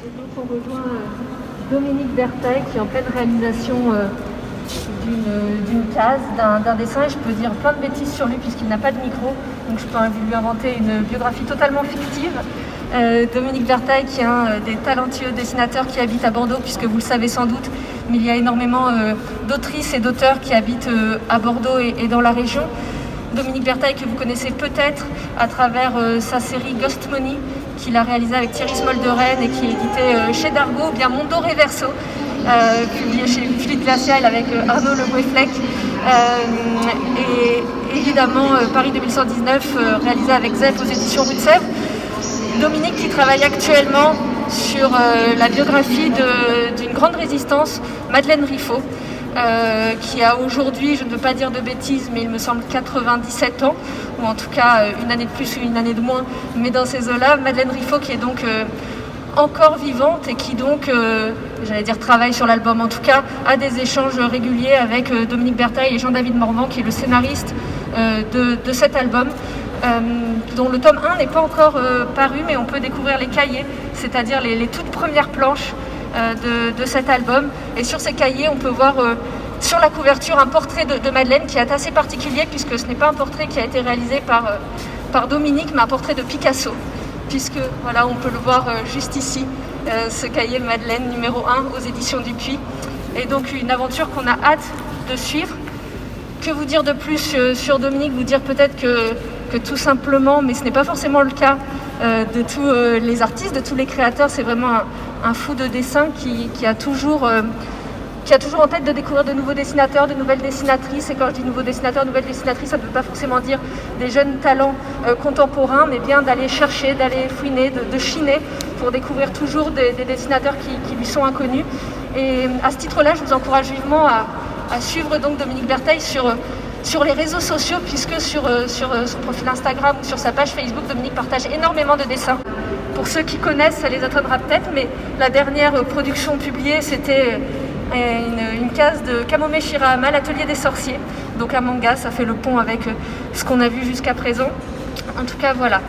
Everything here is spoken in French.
Donc on rejoint Dominique Bertheil qui est en pleine réalisation d'une case, d'un dessin. Et je peux dire plein de bêtises sur lui puisqu'il n'a pas de micro, donc je peux lui inventer une biographie totalement fictive. Dominique Bertheil qui est un des talentueux dessinateurs qui habite à Bordeaux, puisque vous le savez sans doute, mais il y a énormément d'autrices et d'auteurs qui habitent à Bordeaux et dans la région. Dominique Bertheil que vous connaissez peut-être à travers sa série Ghost Money qu'il a réalisée avec Thierry Smolderen et qui est édité chez Dargaud, ou bien Mondo Reverso, publié chez Fluide Glacial avec Arnaud Le Gouefflec, et évidemment Paris 2119 réalisé avec Zef aux éditions Rue de Sèvres. Dominique qui travaille actuellement sur la biographie d'une grande résistance, Madeleine Riffaut, qui a aujourd'hui, je ne veux pas dire de bêtises, mais il me semble 97 ans, ou en tout cas une année de plus ou une année de moins, mais dans ces eaux-là. Madeleine Riffaut qui est donc encore vivante et qui donc, travaille sur l'album, en tout cas, a des échanges réguliers avec Dominique Bertheil et Jean-David Morvan, qui est le scénariste de cet album. Dont le tome 1 n'est pas encore paru, mais on peut découvrir les cahiers, c'est-à-dire les toutes premières planches de cet album. Et sur ces cahiers, on peut voir sur la couverture un portrait de Madeleine qui est assez particulier, puisque ce n'est pas un portrait qui a été réalisé par Dominique, mais un portrait de Picasso, puisque voilà, on peut le voir juste ici, ce cahier Madeleine numéro 1 aux éditions Dupuis. Et donc une aventure qu'on a hâte de suivre. Que vous dire de plus sur Dominique? Vous dire peut-être que tout simplement, mais ce n'est pas forcément le cas de tous les artistes, de tous les créateurs, c'est vraiment un fou de dessin qui a toujours en tête de découvrir de nouveaux dessinateurs, de nouvelles dessinatrices. Et quand je dis nouveaux dessinateurs, nouvelles dessinatrices, ça ne veut pas forcément dire des jeunes talents contemporains, mais bien d'aller chercher, d'aller fouiner, de chiner pour découvrir toujours des dessinateurs qui lui sont inconnus. Et à ce titre-là, je vous encourage vivement à suivre donc Dominique Bertheil sur les réseaux sociaux, puisque sur son profil Instagram ou sur sa page Facebook, Dominique partage énormément de dessins. Pour ceux qui connaissent, ça les étonnera peut-être, mais la dernière production publiée, c'était une case de Kamome Shirahama, l'atelier des sorciers. Donc un manga, ça fait le pont avec ce qu'on a vu jusqu'à présent. En tout cas, voilà.